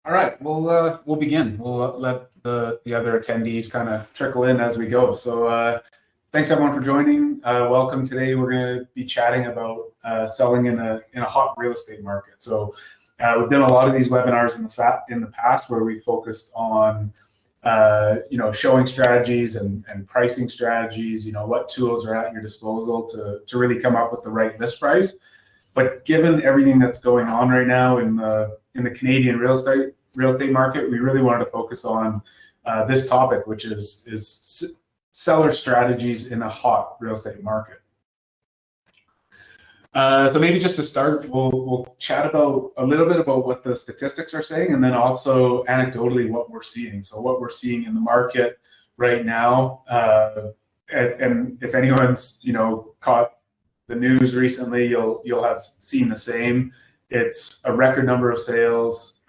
All right, we'll begin. We'll let the other attendees kind of trickle in as we go. So thanks everyone for joining. Welcome. Today we're going to be chatting about selling in a hot real estate market. So we've done a lot of these webinars in the past where we focused on showing strategies and pricing strategies. What tools are at your disposal to really come up with the right list price. But given everything that's going on right now in the Canadian real estate market, we really wanted to focus on this topic, which is seller strategies in a hot real estate market. So maybe just to start, we'll chat about a little bit about what the statistics are saying, and then also anecdotally what we're seeing. So what we're seeing in the market right now, and if anyone's caught the news recently, you'll have seen the same. It's a record number of sales,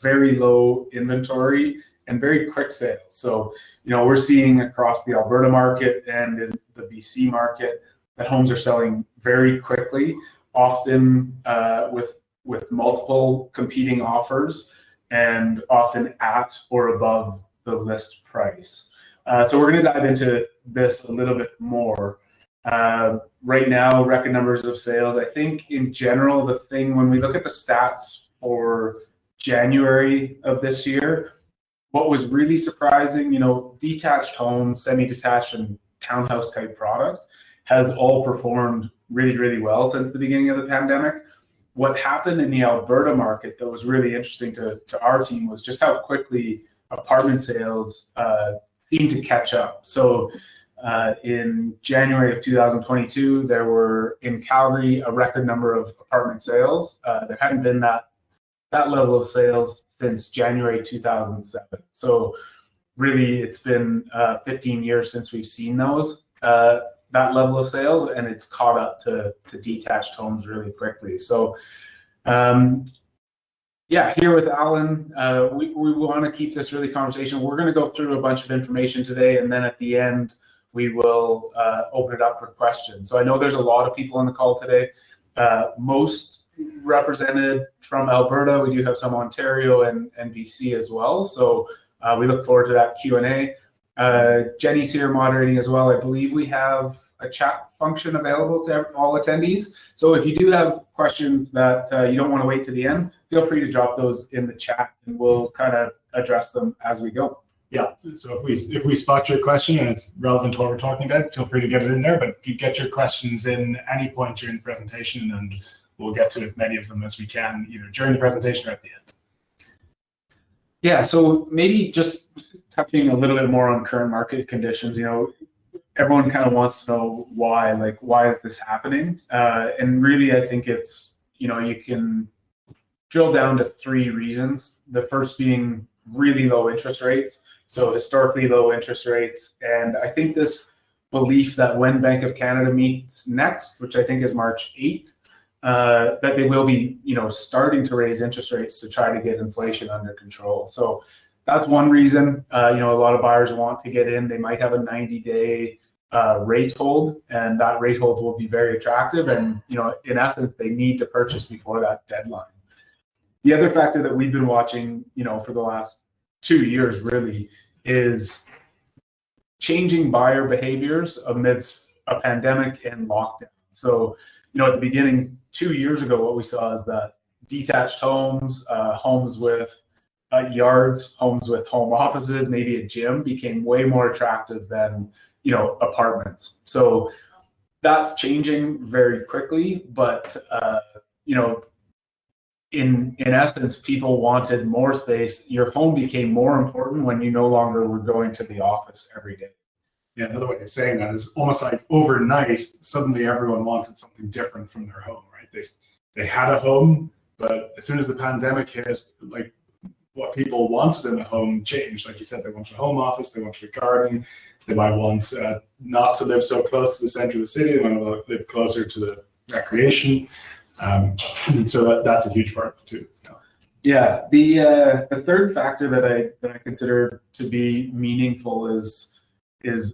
very low inventory, and very quick sales. So we're seeing across the Alberta market and in the BC market that homes are selling very quickly, often with multiple competing offers, and often at or above the list price. So we're going to dive into this a little bit more. Right now, record numbers of sales. I think in general, the thing when we look at the stats for January of this year, what was really surprising, detached homes, semi-detached and townhouse type product has all performed really, really well since the beginning of the pandemic. What happened in the Alberta market that was really interesting to our team was just how quickly apartment sales seemed to catch up. So in January of 2022, there were in Calgary a record number of apartment sales. There hadn't been that level of sales since January 2007. So really, it's been 15 years since we've seen that level of sales, and it's caught up to detached homes really quickly. So here with Alan, we want to keep this really conversation. We're going to go through a bunch of information today, and then at the end, we will open it up for questions. So I know there's a lot of people on the call today, most represented from Alberta. We do have some Ontario and BC as well. So we look forward to that Q&A. Jenny's here moderating as well. I believe we have a chat function available to all attendees. So if you do have questions that you don't want to wait to the end, feel free to drop those in the chat and we'll kind of address them as we go. Yeah, so if we spot your question and it's relevant to what we're talking about, feel free to get it in there, but you get your questions in any point during the presentation and we'll get to as many of them as we can, either during the presentation or at the end. Yeah, so maybe just touching a little bit more on current market conditions, everyone kind of wants to know why is this happening? And really, I think it's, you can drill down to three reasons. The first being really low interest rates. So historically low interest rates. And I think this belief that when Bank of Canada meets next, which I think is March 8th, that they will be, starting to raise interest rates to try to get inflation under control. So that's one reason. A lot of buyers want to get in. They might have a 90-day rate hold, and that rate hold will be very attractive. And in essence, they need to purchase before that deadline. The other factor that we've been watching, for the last 2 years really is changing buyer behaviors amidst a pandemic and lockdown. So, at the beginning, 2 years ago, what we saw is that detached homes, homes with yards, homes with home offices, maybe a gym became way more attractive than, apartments. So that's changing very quickly, but, in essence, people wanted more space. Your home became more important when you no longer were going to the office every day. Yeah, another way of saying that is almost like overnight, suddenly everyone wanted something different from their home, right? They had a home, but as soon as the pandemic hit, like what people wanted in a home changed. Like you said, they wanted a home office, they wanted a garden, they might want not to live so close to the center of the city, they want to live closer to the recreation. So that's a huge part too. Yeah, the third factor that I consider to be meaningful is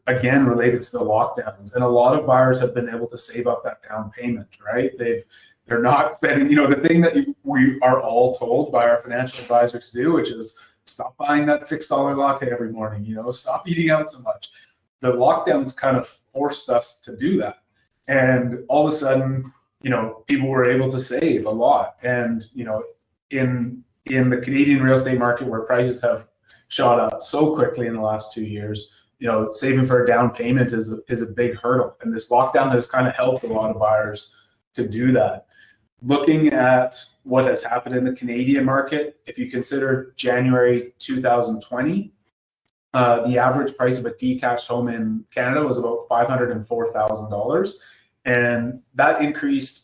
again related to the lockdowns, and a lot of buyers have been able to save up that down payment, right? They're not spending, the thing that we are all told by our financial advisors to do, which is stop buying that $6 latte every morning, stop eating out so much. The lockdowns kind of forced us to do that. And all of a sudden, people were able to save a lot. And, in the Canadian real estate market where prices have shot up so quickly in the last 2 years, saving for a down payment is a big hurdle. And this lockdown has kind of helped a lot of buyers to do that. Looking at what has happened in the Canadian market, if you consider January 2020, the average price of a detached home in Canada was about $504,000. And that increased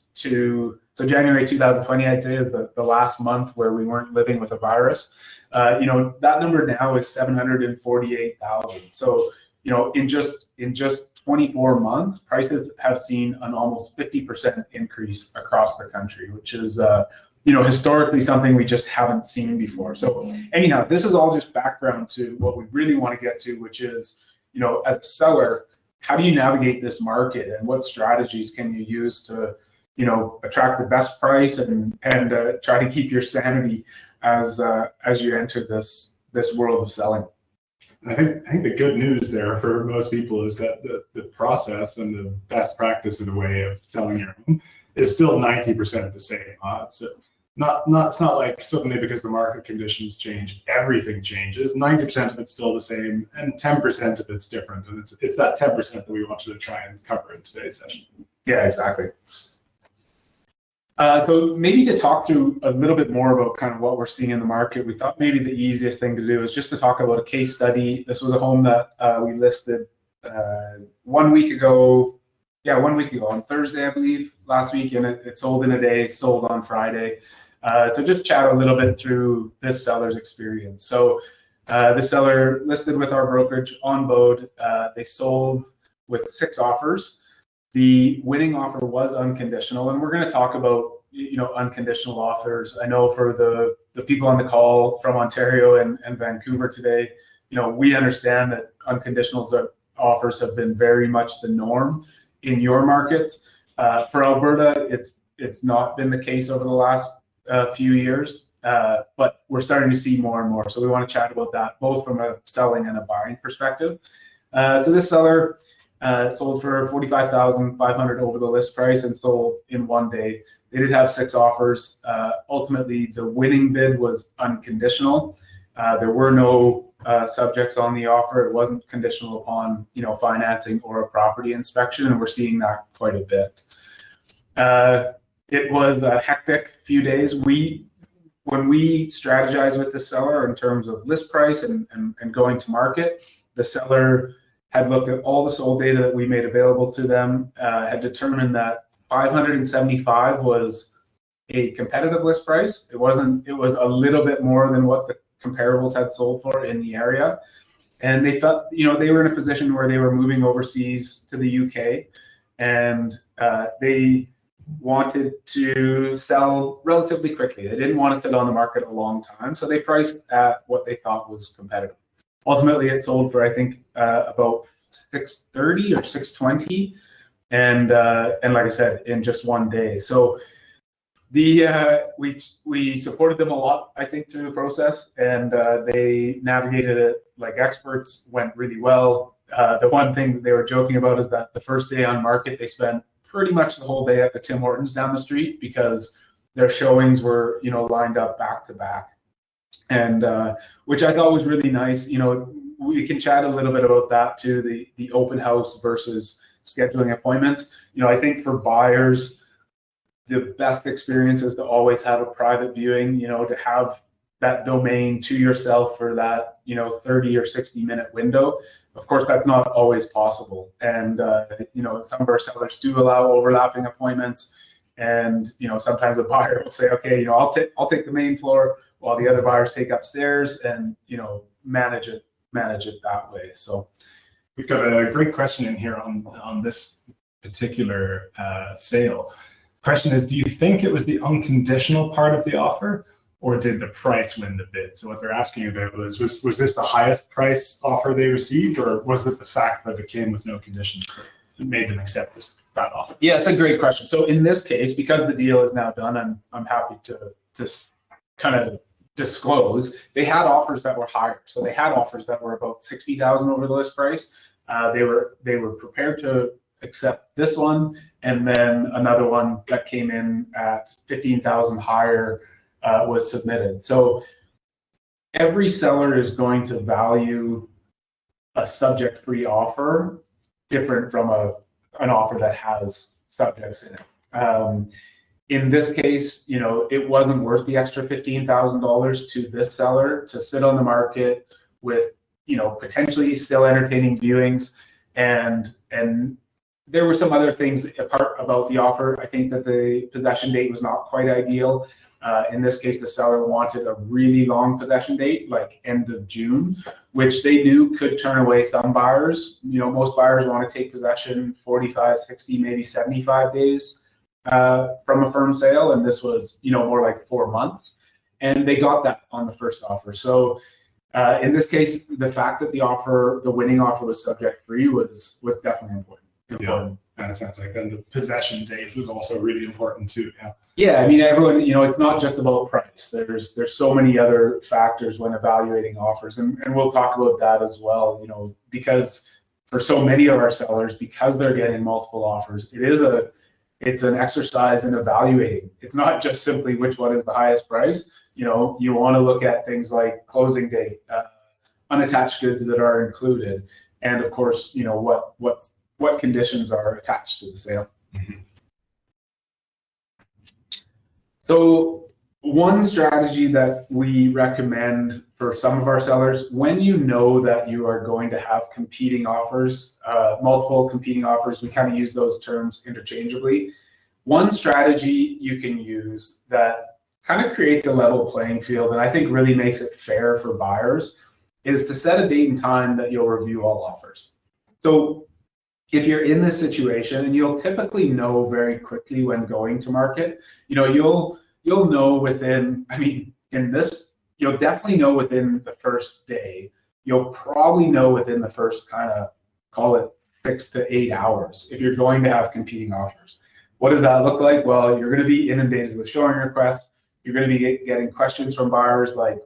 so January 2020, I'd say, is the last month where we weren't living with a virus. That number now is 748,000. So, in just 24 months, prices have seen an almost 50% increase across the country, which is, historically something we just haven't seen before. So anyhow, this is all just background to what we really want to get to, which is, as a seller, how do you navigate this market and what strategies can you use to, attract the best price and try to keep your sanity as you enter this world of selling. I think the good news there for most people is that the process and the best practice of the way of selling your home is still 90% the same. It's not like suddenly because the market conditions change, everything changes. 90% of it's still the same, and 10% of it's different. And it's that 10% that we wanted to try and cover in today's session. Yeah, exactly. So maybe to talk through a little bit more about kind of what we're seeing in the market, we thought maybe the easiest thing to do is just to talk about a case study. This was a home that we listed 1 week ago. Yeah, 1 week ago on Thursday, I believe, last week, and it sold in a day, sold on Friday. So just chat a little bit through this seller's experience. So the seller listed with our brokerage on Bode. They sold with 6 offers. The winning offer was unconditional, and we're going to talk about unconditional offers. I know for the people on the call from Ontario and Vancouver today, we understand that unconditional offers have been very much the norm in your markets. For Alberta, it's not been the case over the last few years, but we're starting to see more and more. So we want to chat about that, both from a selling and a buying perspective. So this seller sold for $45,500 over the list price and sold in 1 day. They did have 6 offers. Ultimately, the winning bid was unconditional. There were no subjects on the offer. It wasn't conditional upon financing or a property inspection, and we're seeing that quite a bit. It was a hectic few days. When we strategize with the seller in terms of list price and going to market, the seller had looked at all the sold data that we made available to them, had determined that 575 was a competitive list price. It was a little bit more than what the comparables had sold for in the area. And they felt, they were in a position where they were moving overseas to the UK, and they wanted to sell relatively quickly. They didn't want to sit on the market a long time, so they priced at what they thought was competitive. Ultimately, it sold for, I think, about $630 or $620, and like I said, in just 1 day. So we supported them a lot, I think, through the process, and they navigated it like experts. Went really well. The one thing that they were joking about is that the first day on market, they spent pretty much the whole day at the Tim Hortons down the street because their showings were lined up back to back. And which I thought was really nice. We can chat a little bit about that too, the open house versus scheduling appointments. I think for buyers, the best experience is to always have a private viewing, to have that domain to yourself for that 30 or 60-minute window. Of course, that's not always possible, and some of our sellers do allow overlapping appointments, and sometimes a buyer will say, okay, I'll take the main floor while the other buyers take upstairs, and manage it that way. So we've got a great question in here on this particular sale. Question is, do you think it was the unconditional part of the offer, or did the price win the bid? So what they're asking about was this the highest price offer they received, or was it the fact that it came with no conditions? made them accept that offer? Yeah, it's a great question. So in this case, because the deal is now done, I'm happy to kind of disclose they had offers that were higher. So they had offers that were about 60,000 over the list price. They were prepared to accept this one, and then another one that came in at 15,000 higher was submitted. So every seller is going to value a subject-free offer different from an offer that has subjects in it. In this case, it wasn't worth the extra $15,000 to this seller to sit on the market with, potentially still entertaining viewings. And there were some other things apart about the offer. I think that the possession date was not quite ideal. In this case, the seller wanted a really long possession date, like end of June, which they knew could turn away some buyers. Most buyers want to take possession 45, 60, maybe 75 days from a firm sale, and this was more like 4 months, and they got that on the first offer. So in this case, the fact that the winning offer was subject free was definitely important. Yeah, and it sounds like then the possession date was also really important too. Yeah, I mean, everyone, it's not just about price. There's so many other factors when evaluating offers, and we'll talk about that as well. Because for so many of our sellers, because they're getting multiple offers, it's an exercise in evaluating. It's not just simply which one is the highest price. You want to look at things like closing date, unattached goods that are included, and of course, what conditions are attached to the sale. Mm-hmm. So one strategy that we recommend for some of our sellers, when you know that you are going to have competing offers, multiple competing offers, we kind of use those terms interchangeably. One strategy you can use that kind of creates a level playing field and I think really makes it fair for buyers is to set a date and time that you'll review all offers. So if you're in this situation, and you'll typically know very quickly when going to market, you'll know within, you'll definitely know within the first day. You'll probably know within the first kind of, call it 6 to 8 hours if you're going to have competing offers. What does that look like? Well, you're going to be inundated with showing requests. You're going to be getting questions from buyers like,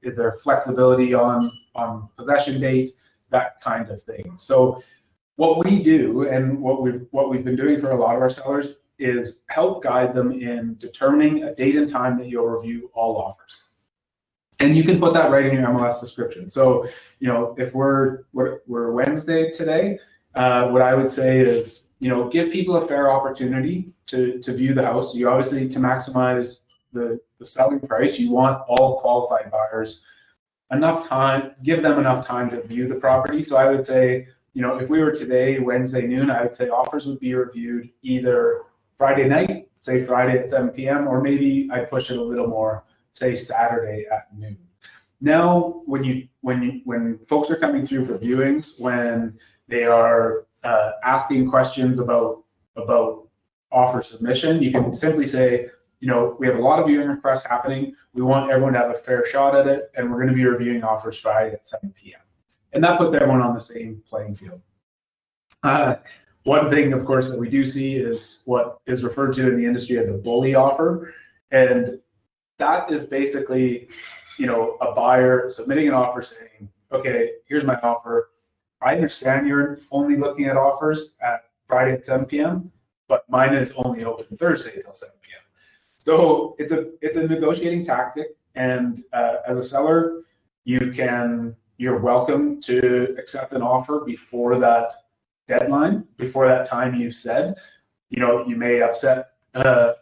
is there flexibility on possession date, that kind of thing. So what we do and what we've been doing for a lot of our sellers is help guide them in determining a date and time that you'll review all offers. And you can put that right in your MLS description. So, if we're Wednesday today, what I would say is, give people a fair opportunity to view the house. You obviously, to maximize the selling price, you want all qualified buyers give them enough time to view the property. So I would say, if we were today, Wednesday noon, I would say offers would be reviewed either Friday night, say Friday at 7 p.m., or maybe I push it a little more, say Saturday at noon. Now, when folks are coming through for viewings, when they are asking questions about offer submission, you can simply say, we have a lot of viewing requests happening. We want everyone to have a fair shot at it, and we're going to be reviewing offers Friday at 7 p.m. And that puts everyone on the same playing field. One thing, of course, that we do see is what is referred to in the industry as a bully offer. And that is basically, a buyer submitting an offer saying, okay, here's my offer. I understand you're only looking at offers at Friday at 7 p.m., but mine is only open Thursday until 7 p.m. So it's a negotiating tactic. And as a seller, you're welcome to accept an offer before that deadline, before that time you've said. You may upset a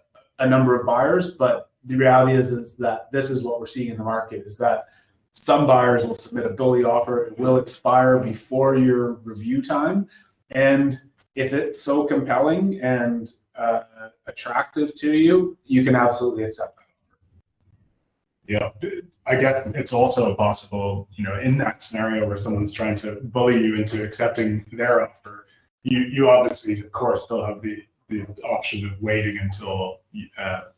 number of buyers, but the reality is that this is what we're seeing in the market, is that some buyers will submit a bully offer. It will expire before your review time. And if it's so compelling and attractive to you, you can absolutely accept that. Yeah, I guess it's also possible, in that scenario where someone's trying to bully you into accepting their offer, you obviously, of course, still have the option of waiting until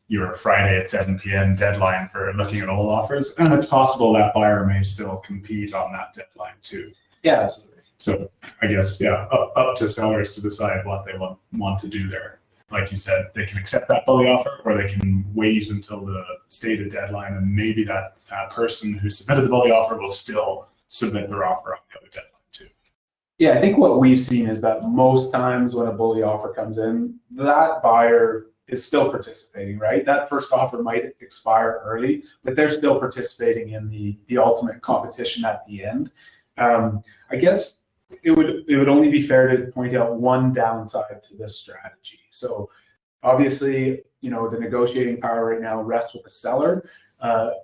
your Friday at 7 p.m. deadline for looking at all offers. And it's possible that buyer may still compete on that deadline too. Yeah, absolutely. So I guess, yeah, up to sellers to decide what they want to do there. Like you said, they can accept that bully offer, or they can wait until the stated deadline, and maybe that person who submitted the bully offer will still submit their offer on the other deadline too. Yeah, I think what we've seen is that most times when a bully offer comes in, that buyer is still participating, right? That first offer might expire early, but they're still participating in the ultimate competition at the end. I guess it would only be fair to point out one downside to this strategy. So obviously, the negotiating power right now rests with the seller.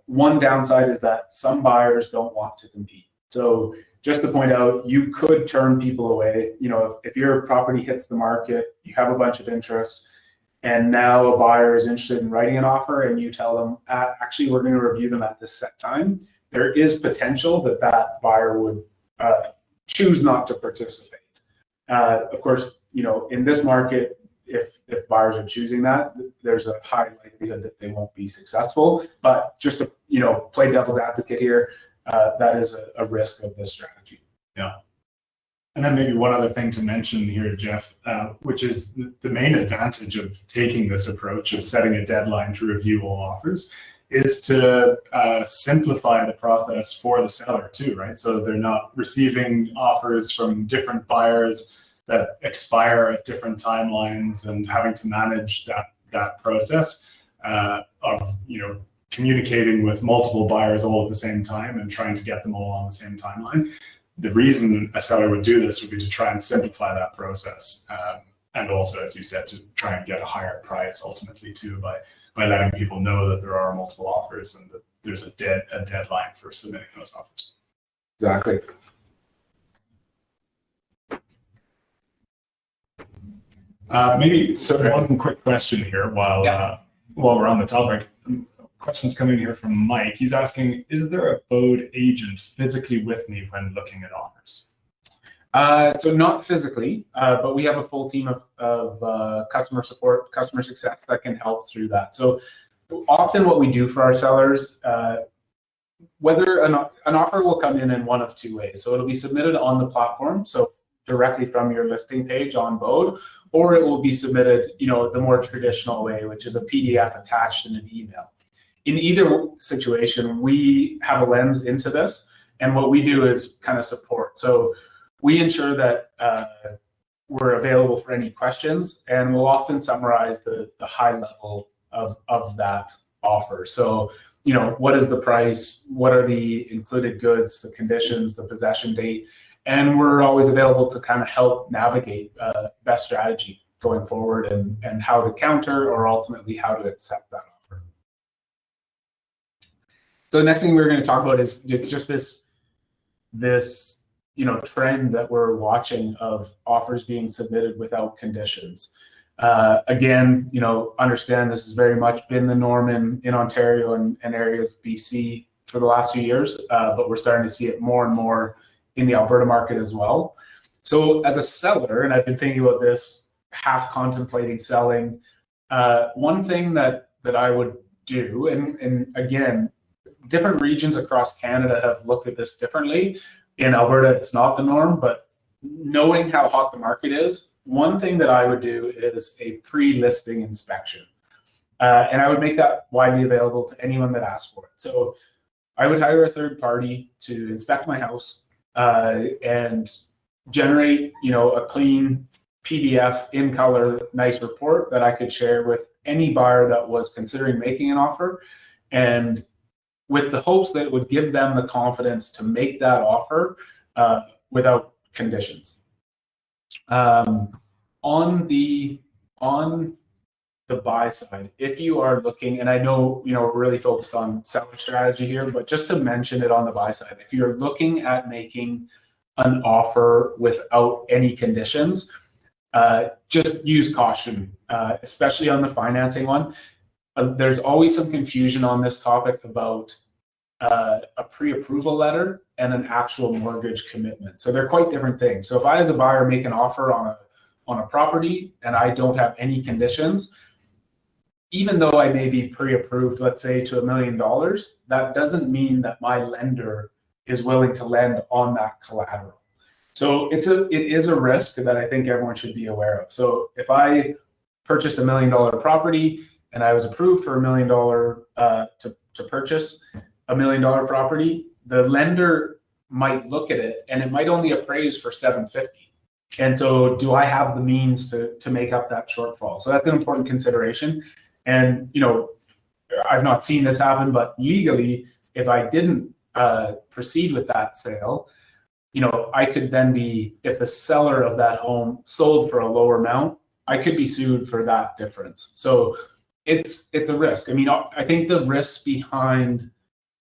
One downside is that some buyers don't want to compete. So just to point out, you could turn people away. If your property hits the market, you have a bunch of interest, and now a buyer is interested in writing an offer, and you tell them, actually, we're going to review them at this set time. There is potential that buyer would choose not to participate. Of course, in this market, if buyers are choosing that, there's a high likelihood that they won't be successful. But just to play devil's advocate here, that is a risk of this strategy. Yeah. And then maybe one other thing to mention here, Jeff, which is the main advantage of taking this approach of setting a deadline to review all offers, is to simplify the process for the seller too, right? So they're not receiving offers from different buyers that expire at different timelines and having to manage that process of communicating with multiple buyers all at the same time and trying to get them all on the same timeline. The reason a seller would do this would be to try and simplify that process, and also, as you said, to try and get a higher price ultimately too, by letting people know that there are multiple offers and that there's a deadline for submitting those offers. Exactly. Maybe one quick question here while we're on the topic. Questions coming here from Mike. He's asking, is there a BODE agent physically with me when looking at offers? So not physically, but we have a full team of customer support, customer success that can help through that. So often what we do for our sellers, whether an offer will come in one of two ways. So it'll be submitted on the platform, so directly from your listing page on BODE, or it will be submitted, the more traditional way, which is a PDF attached in an email. In either situation, we have a lens into this, and what we do is kind of support. So we ensure that we're available for any questions, and we'll often summarize the high level of that offer. So, what is the price? What are the included goods, the conditions, the possession date? And we're always available to kind of help navigate best strategy going forward and how to counter or ultimately how to accept that offer. So the next thing we're going to talk about is just this trend that we're watching of offers being submitted without conditions. Again, understand this has very much been the norm in Ontario and areas BC for the last few years, but we're starting to see it more and more in the Alberta market as well. So as a seller, and I've been thinking about this, half contemplating selling, one thing that I would do, and again, different regions across Canada have looked at this differently. In Alberta, it's not the norm, but knowing how hot the market is, one thing that I would do is a pre-listing inspection. And I would make that widely available to anyone that asks for it. So I would hire a third party to inspect my house and generate, a clean PDF in color, nice report that I could share with any buyer that was considering making an offer, and with the hopes that it would give them the confidence to make that offer without conditions. On the buy side, if you are looking, and I know we're really focused on seller strategy here, but just to mention it on the buy side, if you're looking at making an offer without any conditions, just use caution, especially on the financing one. There's always some confusion on this topic about a pre-approval letter and an actual mortgage commitment. So they're quite different things. So if I, as a buyer, make an offer on a property and I don't have any conditions, even though I may be pre-approved, let's say to $1 million, that doesn't mean that my lender is willing to lend on that collateral. So it is a risk that I think everyone should be aware of. So if I purchased $1 million property and I was approved for $1 million to purchase $1 million property, the lender might look at it and it might only appraise for 750. And so do I have the means to make up that shortfall? So that's an important consideration. And, you know, I've not seen this happen, but legally, if I didn't proceed with that sale, you know, I could then be, if the seller of that home sold for a lower amount, I could be sued for that difference. So it's a risk. I mean, I think the risks behind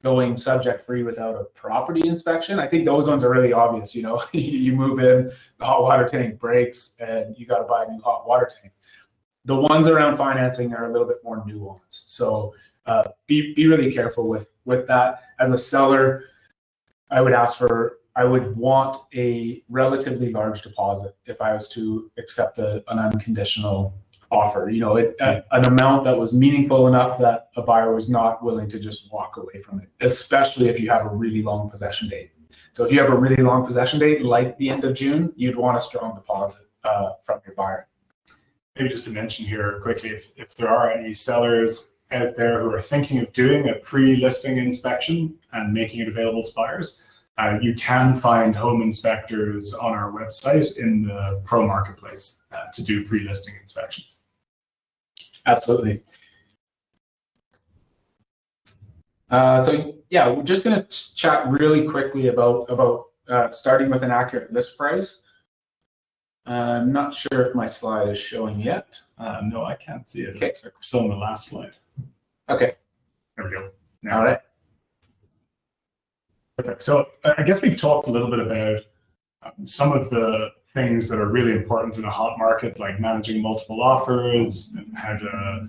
going subject free without a property inspection, I think those ones are really obvious. You know, you move in, the hot water tank breaks, and you got to buy a new hot water tank. The ones around financing are a little bit more nuanced. So be really careful with that. As a seller, I would want a relatively large deposit if I was to accept an unconditional offer. You know, an amount that was meaningful enough that a buyer was not willing to just walk away from it, especially if you have a really long possession date. So if you have a really long possession date, like the end of June, you'd want a strong deposit from your buyer. Maybe just to mention here quickly, if there are any sellers out there who are thinking of doing a pre-listing inspection and making it available to buyers, you can find home inspectors on our website in the Pro Marketplace to do pre-listing inspections. Absolutely. So yeah, we're just going to chat really quickly about starting with an accurate list price. I'm not sure if my slide is showing yet. No, I can't see it. Okay. It looks like we're still on the last slide. Okay. There we go. Now. All right. Perfect. So I guess we've talked a little bit about some of the things that are really important in a hot market, like managing multiple offers, and how to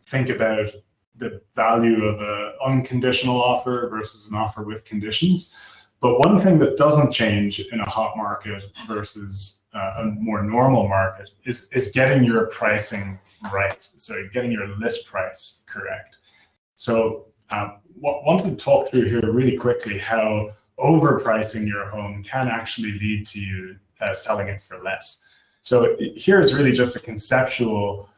think about the value of an unconditional offer versus an offer with conditions. But one thing that doesn't change in a hot market versus a more normal market is getting your pricing right. So getting your list price correct. So wanted to talk through here really quickly how overpricing your home can actually lead to you selling it for less. So here's really just a conceptual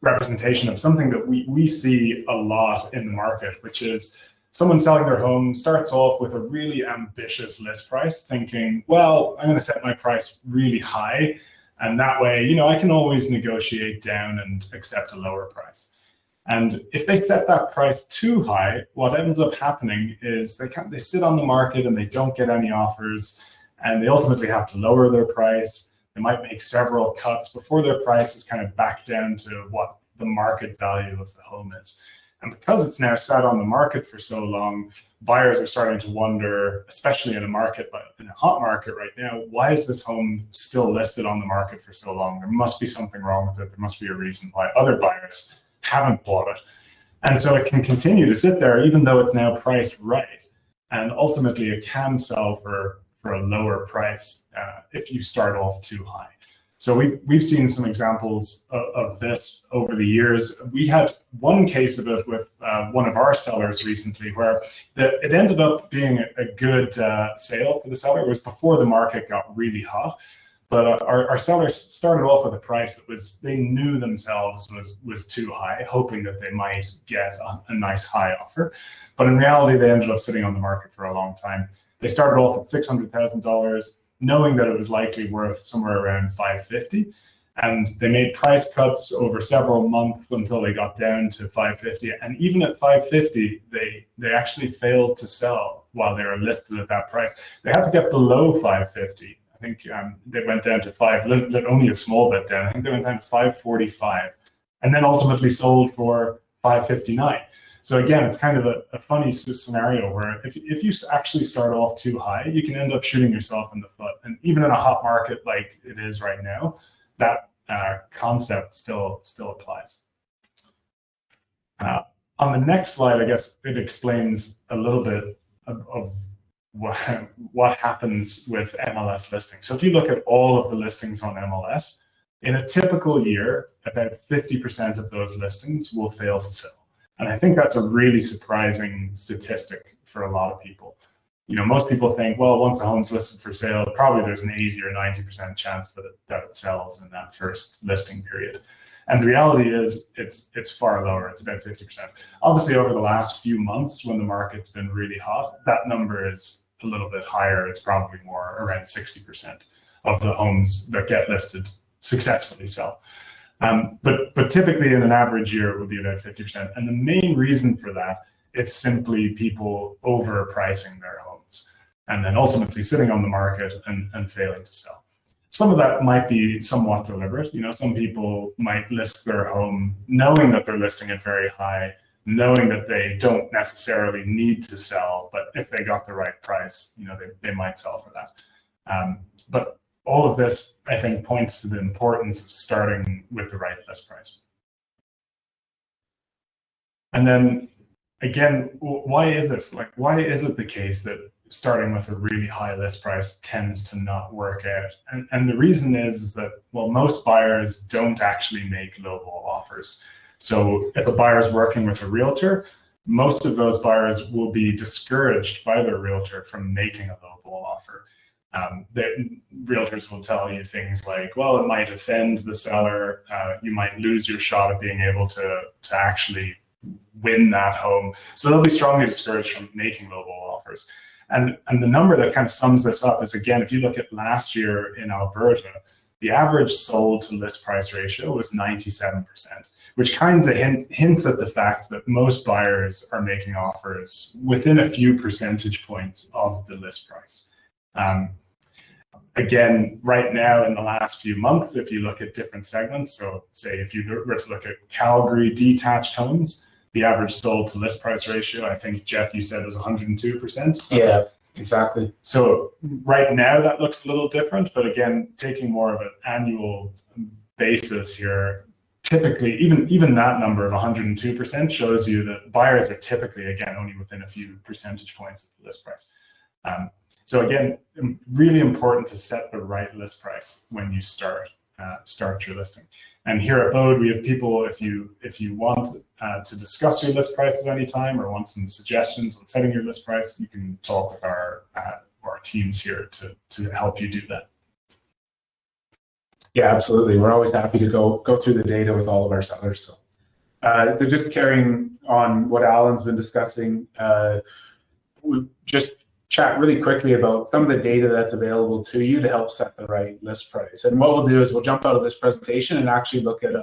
representation of something that we see a lot in the market, which is someone selling their home starts off with a really ambitious list price, thinking, well, I'm going to set my price really high, and that way, you know, I can always negotiate down and accept a lower price. And if they set that price too high, what ends up happening is they sit on the market and they don't get any offers, and they ultimately have to lower their price. They might make several cuts before their price is kind of back down to what the market value of the home is. And because it's now sat on the market for so long, buyers are starting to wonder, especially in a market, but in a hot market right now, why is this home still listed on the market for so long? There must be something wrong with it. There must be a reason why other buyers haven't bought it. And so it can continue to sit there even though it's now priced right. And ultimately it can sell for a lower price if you start off too high. So we've seen some examples of this over the years. We had one case of it with one of our sellers recently where it ended up being a good sale for the seller. It was before the market got really hot. But our sellers started off with a price that they knew themselves was too high, hoping that they might get a nice high offer. But in reality, they ended up sitting on the market for a long time. They started off with $600,000, knowing that it was likely worth somewhere around $550,000. And they made price cuts over several months until they got down to $550,000. And even at $550,000, they actually failed to sell while they were listed at that price. They had to get below $550,000. I think they went down to only a small bit down. I think they went down to $545,000, and then ultimately sold for $559,000. So again, it's kind of a funny scenario where if you actually start off too high, you can end up shooting yourself in the foot. And even in a hot market like it is right now, that concept still applies. On the next slide, I guess it explains a little bit of what happens with MLS listings. So if you look at all of the listings on MLS, in a typical year, about 50% of those listings will fail to sell. And I think that's a really surprising statistic for a lot of people. most people think, well, once the home's listed for sale, probably there's an 80 or 90% chance that it sells in that first listing period. And the reality is it's far lower. It's about 50%. Obviously, over the last few months, when the market's been really hot, that number is a little bit higher. It's probably more around 60% of the homes that get listed successfully sell. But typically in an average year, it would be about 50%. And the main reason for that is simply people overpricing their homes and then ultimately sitting on the market and failing to sell. Some of that might be somewhat deliberate. Some people might list their home knowing that they're listing it very high, knowing that they don't necessarily need to sell, but if they got the right price, they might sell for that. But all of this, I think, points to the importance of starting with the right list price. And then again, why is this? Why is it the case that starting with a really high list price tends to not work out? And the reason is that, well, most buyers don't actually make lowball offers. So if a buyer is working with a realtor, most of those buyers will be discouraged by their realtor from making a lowball offer. Realtors will tell you things like, well, it might offend the seller. You might lose your shot at being able to actually win that home. So they'll be strongly discouraged from making lowball offers. And the number that kind of sums this up is, again, if you look at last year in Alberta, the average sold to list price ratio was 97%, which kind of hints at the fact that most buyers are making offers within a few percentage points of the list price. Again, right now in the last few months, if you look at different segments, so say if you were to look at Calgary detached homes, the average sold to list price ratio, I think, Jeff, you said was 102%. So, yeah, exactly. So right now that looks a little different, but again, taking more of an annual basis here, typically even that number of 102% shows you that buyers are typically, again, only within a few percentage points of the list price. So again, really important to set the right list price when you start your listing. And here at Bode, we have people, if you want to discuss your list price at any time or want some suggestions on setting your list price, you can talk with our teams here to help you do that. Yeah, absolutely. We're always happy to go through the data with all of our sellers. So just carrying on what Alan's been discussing, we just chat really quickly about some of the data that's available to you to help set the right list price. And what we'll do is we'll jump out of this presentation and actually look at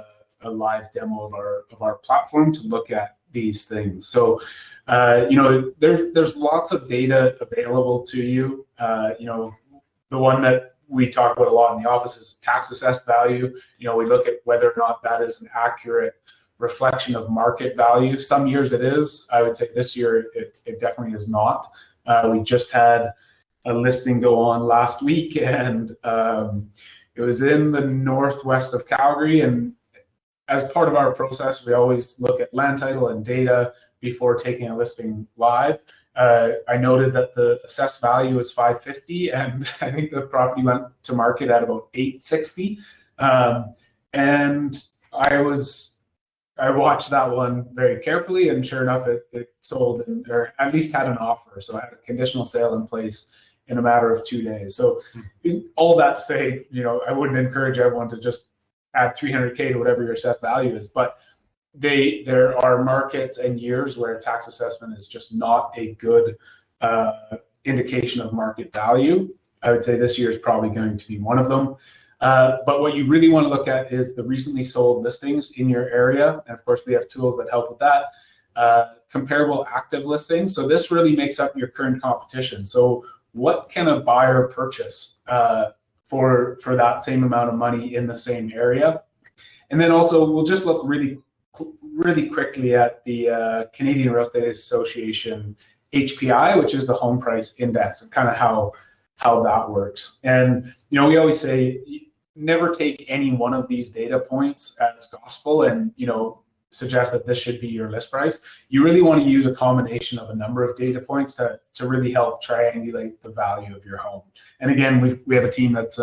a live demo of our platform to look at these things. So, there's lots of data available to you. The one that we talk about a lot in the office is tax assessed value. We look at whether or not that is an accurate reflection of market value. Some years it is. I would say this year it definitely is not. We just had a listing go on last week, and it was in the northwest of Calgary. And as part of our process, we always look at land title and data before taking a listing live. I noted that the assessed value is $550, and I think the property went to market at about $860. And I watched that one very carefully, and sure enough, it sold, or at least had an offer. So I had a conditional sale in place in a matter of 2 days. So all that to say, I wouldn't encourage everyone to just add $300K to whatever your assessed value is, but there are markets and years where tax assessment is just not a good indication of market value. I would say this year is probably going to be one of them. But what you really want to look at is the recently sold listings in your area. And of course, we have tools that help with that. Comparable active listings. So this really makes up your current competition. So what can a buyer purchase for that same amount of money in the same area? And then also we'll just look really quickly at the Canadian Real Estate Association HPI, which is the home price index, and kind of how that works. And we always say never take any one of these data points as gospel and suggest that this should be your list price. You really want to use a combination of a number of data points to really help triangulate the value of your home. And again, we have a team that's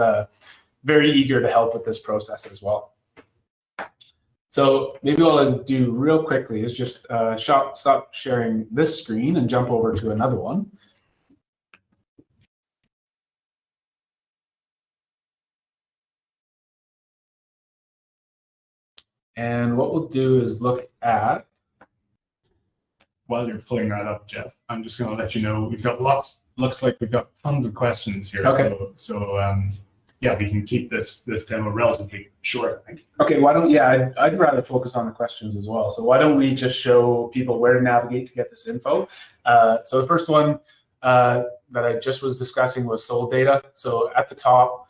very eager to help with this process as well. So maybe what I'll do real quickly is just stop sharing this screen and jump over to another one. And what we'll do is look at. While you're pulling that up, Jeff, I'm just going to let you know we've got looks like we've got tons of questions here. Okay. So yeah, we can keep this demo relatively short, I think. Okay, why don't, yeah, I'd rather focus on the questions as well. So why don't we just show people where to navigate to get this info? So the first one that I just was discussing was sold data. So at the top,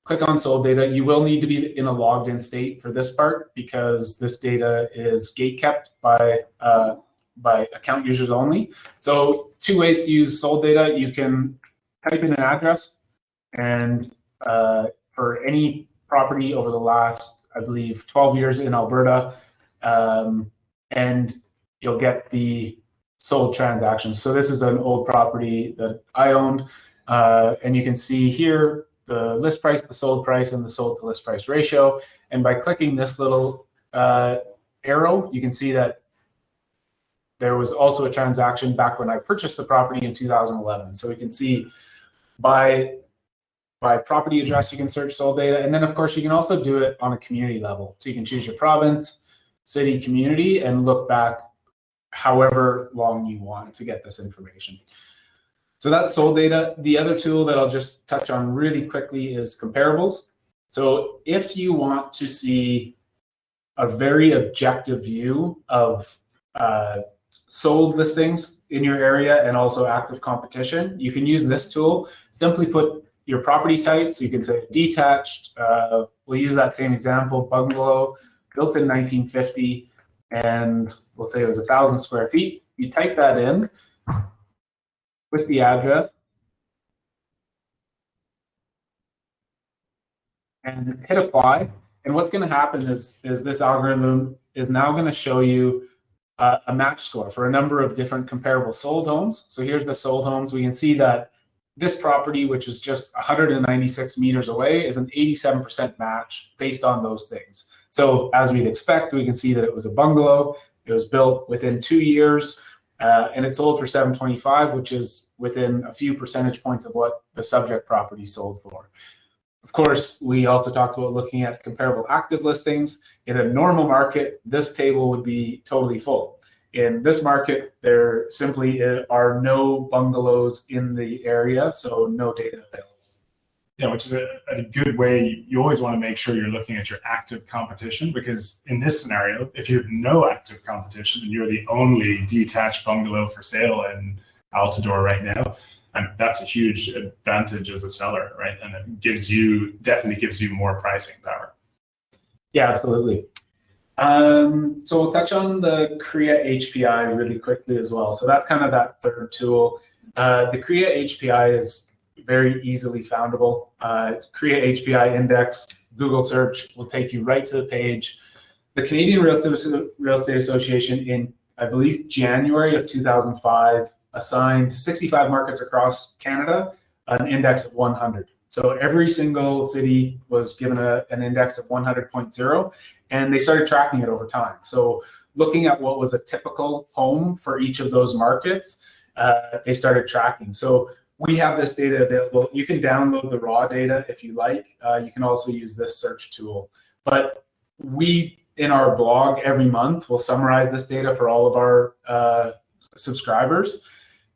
click on sold data. You will need to be in a logged in state for this part because this data is gate kept by account users only. So two ways to use sold data. You can type in an address, and for any property over the last, I believe, 12 years in Alberta, and you'll get the sold transactions. So this is an old property that I owned, and you can see here the list price, the sold price, and the sold to list price ratio. And by clicking this little arrow, you can see that there was also a transaction back when I purchased the property in 2011. So we can see by property address, you can search sold data. And then of course, you can also do it on a community level. So you can choose your province, city, community, and look back however long you want to get this information. So that's sold data. The other tool that I'll just touch on really quickly is comparables. So if you want to see a very objective view of sold listings in your area and also active competition, you can use this tool. Simply put your property type. So you can say detached. We'll use that same example, bungalow, built in 1950, and we'll say it was 1,000 square feet. You type that in with the address and hit apply. And what's going to happen is this algorithm is now going to show you a match score for a number of different comparable sold homes. So here's the sold homes. We can see that this property, which is just 196 meters away, is an 87% match based on those things. So as we'd expect, we can see that it was a bungalow. It was built within 2 years, and it sold for $725,000, which is within a few percentage points of what the subject property sold for. Of course, we also talked about looking at comparable active listings. In a normal market, this table would be totally full. In this market, there simply are no bungalows in the area, so no data available. Yeah, which is a good way. You always want to make sure you're looking at your active competition, because in this scenario, if you have no active competition and you're the only detached bungalow for sale in Altadore right now, and that's a huge advantage as a seller, right? And it definitely gives you more pricing power. Yeah, absolutely. So we'll touch on the CREA HPI really quickly as well. So that's kind of that third tool. The CREA HPI is very easily foundable. CREA HPI index, Google search will take you right to the page. The Canadian Real Estate Association in, I believe, January of 2005, assigned 65 markets across Canada an index of 100. So every single city was given an index of 100.0, and they started tracking it over time. So looking at what was a typical home for each of those markets, they started tracking. So we have this data available. You can download the raw data if you like. You can also use this search tool. But we, in our blog every month, will summarize this data for all of our subscribers.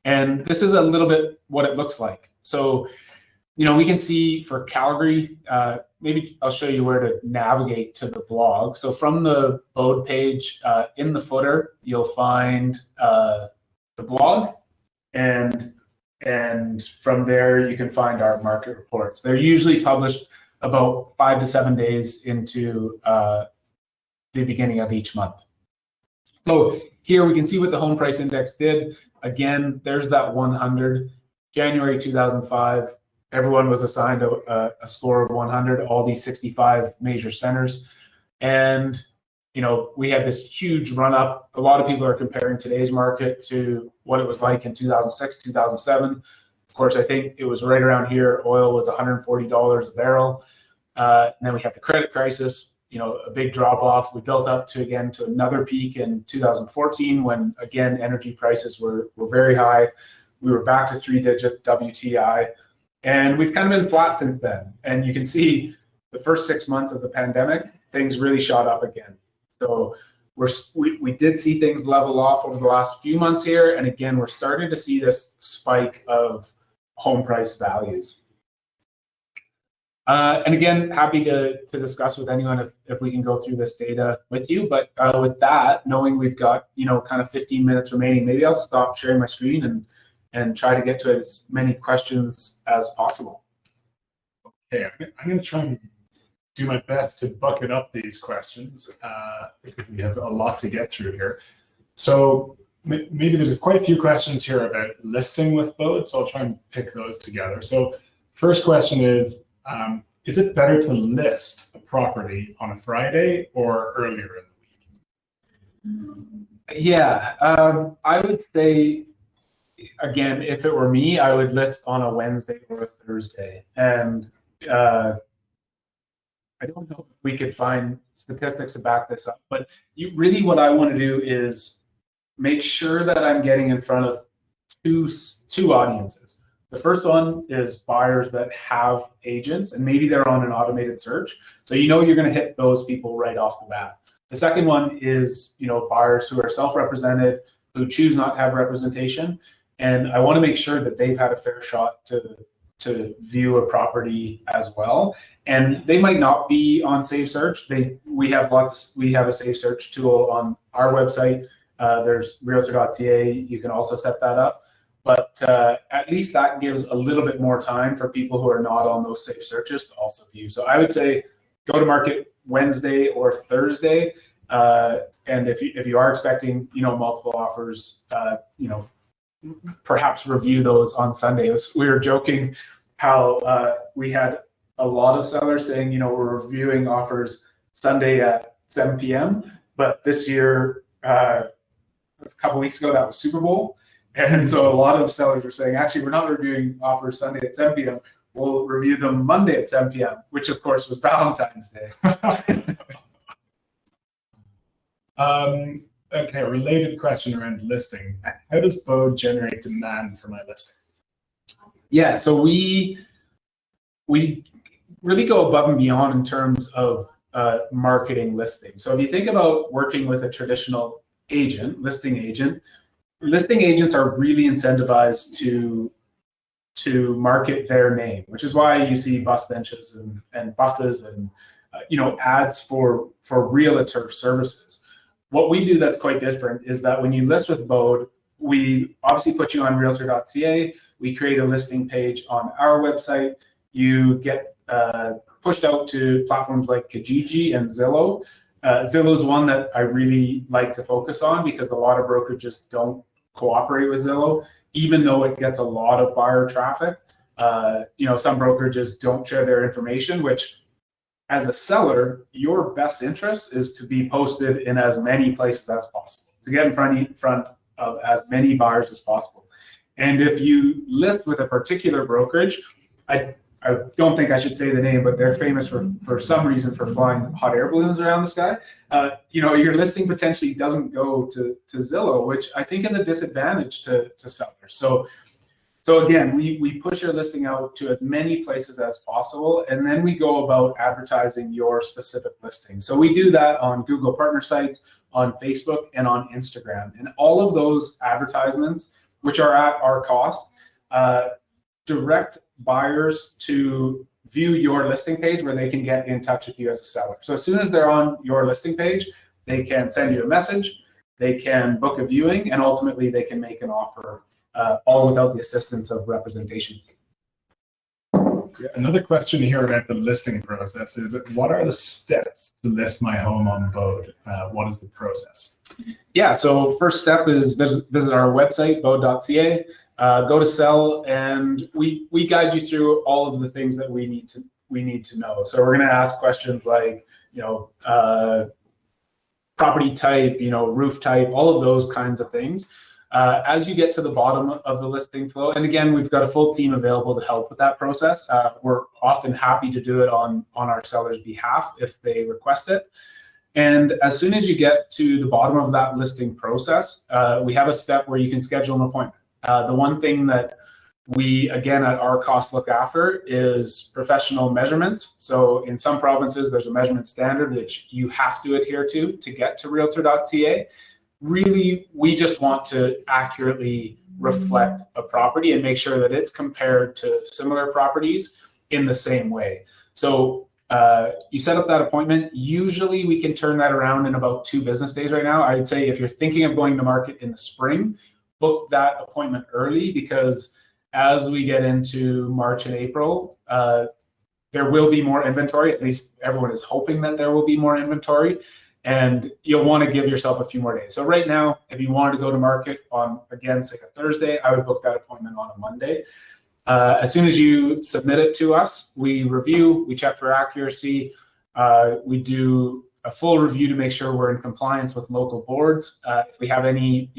And this is a little bit what it looks like. So, we can see for Calgary, maybe I'll show you where to navigate to the blog. So from the BODE page, in the footer, you'll find the blog, and from there you can find our market reports. They're usually published about 5 to 7 days into the beginning of each month. So here we can see what the home price index did. Again, there's that 100. January 2005, everyone was assigned a score of 100, all these 65 major centers. And, we had this huge run up. A lot of people are comparing today's market to what it was like in 2006, 2007. Of course, I think it was right around here. Oil was $140 a barrel. And then we had the credit crisis, a big drop off. We built up to another peak in 2014 when, again, energy prices were very high. We were back to 3-digit WTI. And we've kind of been flat since then. And you can see the first 6 months of the pandemic, things really shot up again. So we did see things level off over the last few months here, and again, we're starting to see this spike of home price values. And again, happy to discuss with anyone if we can go through this data with you. But with that, knowing we've got kind of 15 minutes remaining, maybe I'll stop sharing my screen and try to get to as many questions as possible. Okay, I'm going to try and do my best to bucket up these questions because we have a lot to get through here. So maybe there's quite a few questions here about listing with Bode, so I'll try and pick those together. So first question is it better to list a property on a Friday or earlier in the week? Yeah, I would say, again, if it were me, I would list on a Wednesday or a Thursday. And I don't know if we could find statistics to back this up, but really what I want to do is make sure that I'm getting in front of two audiences. The first one is buyers that have agents, and maybe they're on an automated search. So you're going to hit those people right off the bat. The second one is buyers who are self-represented, who choose not to have representation. And I want to make sure that they've had a fair shot to view a property as well, and they might not be on Save Search. We have a Save Search tool on our website. There's Realtor.ca. You can also set that up, but at least that gives a little bit more time for people who are not on those Save Searches to also view. So I would say go to market Wednesday or Thursday, and if you are expecting multiple offers, perhaps review those on Sunday. We were joking how we had a lot of sellers saying, we're reviewing offers Sunday at 7 p.m. But this year, a couple weeks ago, that was Super Bowl. And so a lot of sellers were saying, actually, we're not reviewing offers Sunday at 7 p.m. We'll review them Monday at 7 p.m., which of course was Valentine's Day. Okay, a related question around listing. How does Bode generate demand for my listing? Yeah, so we really go above and beyond in terms of marketing listings. So if you think about working with a traditional agent, listing agents are really incentivized to market their name, which is why you see bus benches and buses and ads for realtor services. What we do that's quite different is that when you list with Bode, we obviously put you on Realtor.ca. We create a listing page on our website. You get pushed out to platforms like Kijiji and Zillow. Zillow is one that I really like to focus on because a lot of brokerages don't cooperate with Zillow, even though it gets a lot of buyer traffic. Some brokerages don't share their information, which as a seller, your best interest is to be posted in as many places as possible, to get in front of as many buyers as possible. And if you list with a particular brokerage, I don't think I should say the name, but they're famous for some reason for flying hot air balloons around the sky. Your listing potentially doesn't go to Zillow, which I think is a disadvantage to sellers. So again, we push your listing out to as many places as possible, and then we go about advertising your specific listing. So we do that on Google partner sites, on Facebook, and on Instagram. And all of those advertisements, which are at our cost, direct buyers to view your listing page where they can get in touch with you as a seller. So as soon as they're on your listing page, they can send you a message, they can book a viewing, and ultimately they can make an offer, all without the assistance of representation. Another question here about the listing process is, what are the steps to list my home on Bode? What is the process? Yeah, so first step is visit our website, bode.ca, go to sell, and we guide you through all of the things that we need to know. So we're going to ask questions like, property type, roof type, all of those kinds of things. As you get to the bottom of the listing flow, and again, we've got a full team available to help with that process. We're often happy to do it on our sellers' behalf if they request it. And as soon as you get to the bottom of that listing process, we have a step where you can schedule an appointment. The one thing that We, again, at our cost look after is professional measurements. So in some provinces, there's a measurement standard which you have to adhere to get to realtor.ca. Really, we just want to accurately reflect a property and make sure that it's compared to similar properties in the same way. So you set up that appointment. Usually we can turn that around in about 2 business days right now. I'd say if you're thinking of going to market in the spring, book that appointment early, because as we get into March and April, there will be more inventory. At least everyone is hoping that there will be more inventory, and you'll want to give yourself a few more days. So right now, if you wanted to go to market on, again, say a Thursday, I would book that appointment on a Monday. As soon as you submit it to us, we review, we check for accuracy. We do a full review to make sure we're in compliance with local boards. If we have any,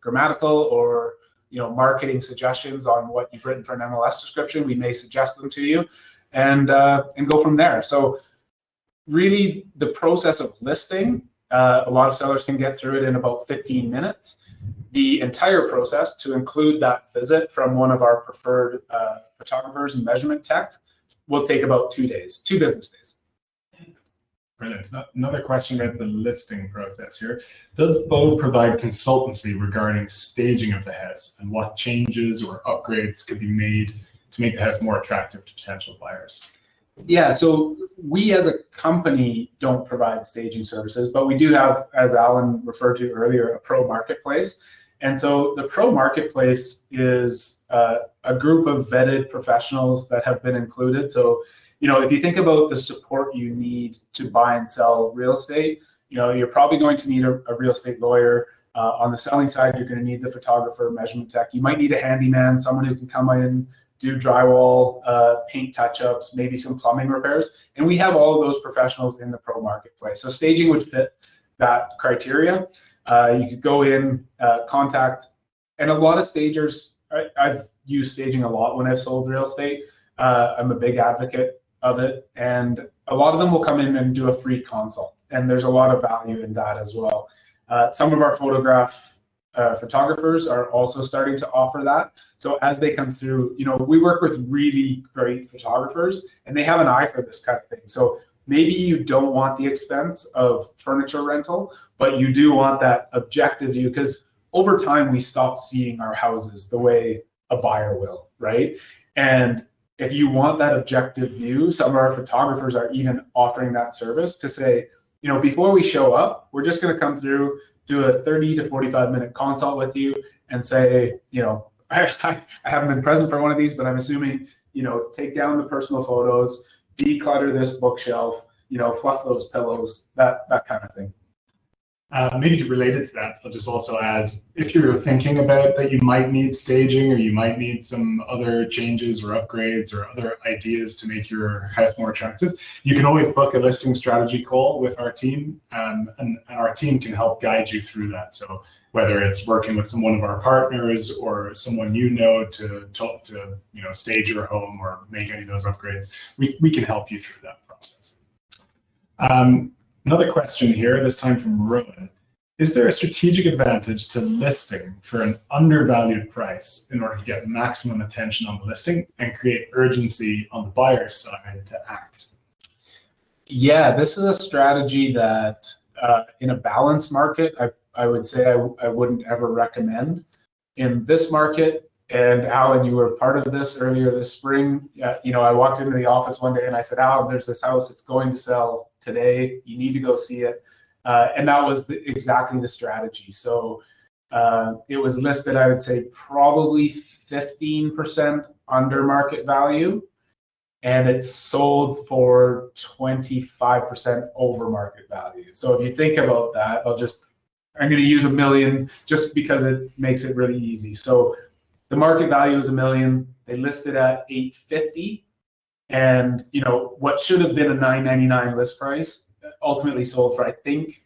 grammatical or marketing suggestions on what you've written for an MLS description, we may suggest them to you, and go from there. So really, the process of listing, a lot of sellers can get through it in about 15 minutes. The entire process, to include that visit from one of our preferred photographers and measurement techs, will take about 2 days, 2 business days. Brilliant. Another question about the listing process here. Does Bo provide consultancy regarding staging of the house and what changes or upgrades could be made to make the house more attractive to potential buyers? Yeah, so we as a company don't provide staging services, but we do have, as Alan referred to earlier, a pro marketplace. And so the pro marketplace is a group of vetted professionals that have been included. So, if you think about the support you need to buy and sell real estate, you're probably going to need a real estate lawyer. On the selling side, you're going to need the photographer, measurement tech. You might need a handyman, someone who can come in, do drywall, paint touch-ups, maybe some plumbing repairs. And we have all of those professionals in the pro marketplace. So staging would fit that criteria. You could go in, contact, and a lot of stagers, I've used staging a lot when I've sold real estate. I'm a big advocate of it. And a lot of them will come in and do a free consult. And there's a lot of value in that as well. Some of our photographers are also starting to offer that. So as they come through, we work with really great photographers and they have an eye for this kind of thing. So maybe you don't want the expense of furniture rental, but you do want that objective view, because over time we stop seeing our houses the way a buyer will, right? And if you want that objective view, some of our photographers are even offering that service to say, before we show up, we're just going to come through, do a 30 to 45-minute consult with you and say, I haven't been present for one of these, but I'm assuming, take down the personal photos, declutter this bookshelf, fluff those pillows, that kind of thing. Maybe related to that, I'll just also add, if you're thinking about that you might need staging or you might need some other changes or upgrades or other ideas to make your house more attractive, you can always book a listing strategy call with our team, and our team can help guide you through that. So whether it's working with one of our partners or someone to talk to, stage your home or make any of those upgrades, we can help you through that process. Another question here, this time from Rowan. Is there a strategic advantage to listing for an undervalued price in order to get maximum attention on the listing and create urgency on the buyer's side to act? Yeah, this is a strategy that in a balanced market, I would say I wouldn't ever recommend. In this market, and Alan, you were part of this earlier this spring. I walked into the office one day and I said, Alan, there's this house, it's going to sell today. You need to go see it. And that was exactly the strategy. So it was listed, I would say, probably 15% under market value. And it's sold for 25% over market value. So if you think about that, I'm going to use $1 million just because it makes it really easy. So the market value is $1 million. They listed at $850, and what should have been a $999 list price ultimately sold for, I think,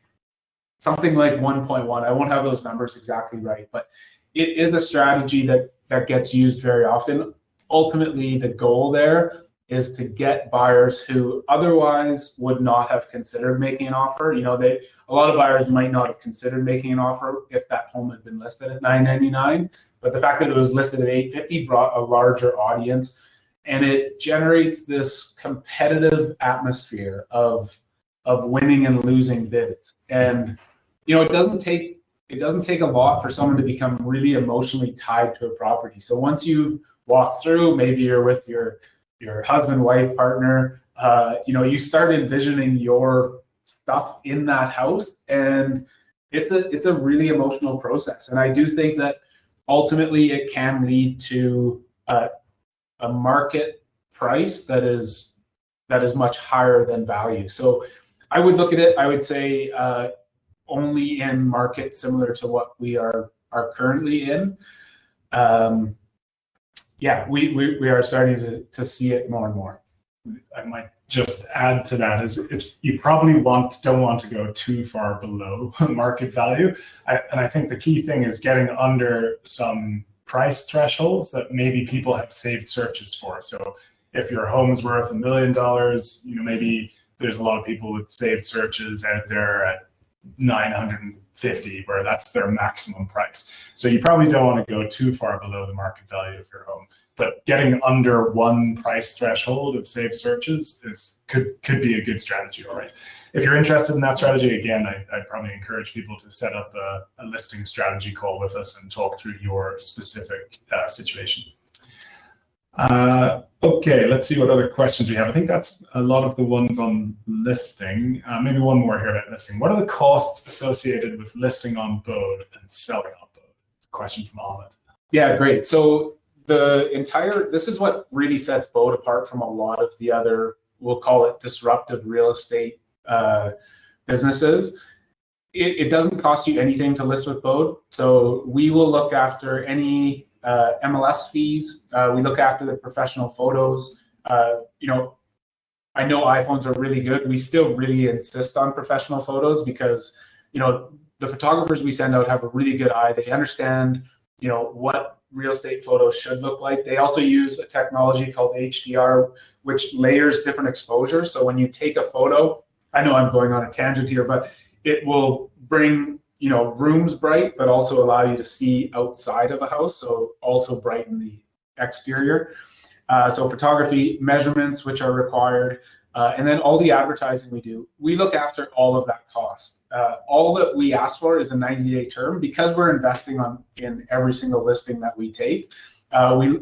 something like 1.1. I won't have those numbers exactly right, but it is a strategy that gets used very often. Ultimately, the goal there is to get buyers who otherwise would not have considered making an offer. A lot of buyers might not have considered making an offer if that home had been listed at $999. but the fact that it was listed at 850 brought a larger audience, and it generates this competitive atmosphere of winning and losing bids. And it doesn't take a lot for someone to become really emotionally tied to a property. So once you walk through, maybe you're with your husband, wife, partner, you start envisioning your stuff in that house, and it's a really emotional process. And I do think that ultimately it can lead to a market price that is much higher than value. So I would look at it, I would say only in markets similar to what we are currently in. We are starting to see it more and more. I might just add to that is you probably don't want to go too far below market value. And I think the key thing is getting under some price thresholds that maybe people have saved searches for. So if your home's worth $1 million, maybe there's a lot of people with saved searches out there at 950, where that's their maximum price. So you probably don't want to go too far below the market value of your home. But getting under one price threshold of saved searches could be a good strategy, all right? If you're interested in that strategy, again, I'd probably encourage people to set up a listing strategy call with us and talk through your specific situation. Okay, let's see what other questions we have. I think that's a lot of the ones on listing. Maybe one more here about listing. What are the costs associated with listing on Bode and selling on Bode? It's a question from Ahmed. Yeah, great. So this is what really sets Bode apart from a lot of the other, we'll call it disruptive real estate businesses. It doesn't cost you anything to list with Bode. So we will look after any MLS fees. We look after the professional photos. I know iPhones are really good. We still really insist on professional photos because, the photographers we send out have a really good eye. They understand, what real estate photos should look like. They also use a technology called HDR, which layers different exposures. So when you take a photo, I know I'm going on a tangent here, but it will bring rooms bright, but also allow you to see outside of a house. So also brighten the exterior. So photography, measurements, which are required, and then all the advertising we do, we look after all of that cost. All that we ask for is a 90-day term because we're investing in every single listing that we take.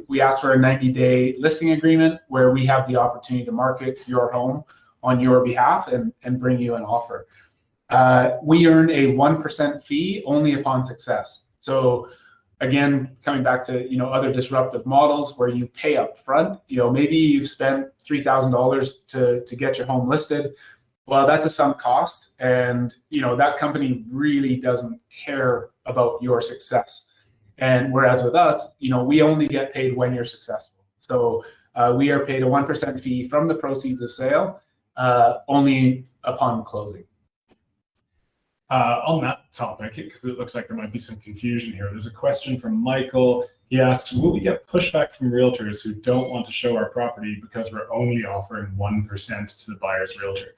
We ask for a 90-day listing agreement where we have the opportunity to market your home on your behalf and bring you an offer. We earn a 1% fee only upon success. So again, coming back to other disruptive models where you pay up front, maybe you've spent $3,000 to get your home listed. Well, that's a sunk cost, and that company really doesn't care about your success. And whereas with us, we only get paid when you're successful. So we are paid a 1% fee from the proceeds of sale, only upon closing. On that topic, because it looks like there might be some confusion here, there's a question from Michael. He asks, will we get pushback from realtors who don't want to show our property because we're only offering 1% to the buyer's realtor?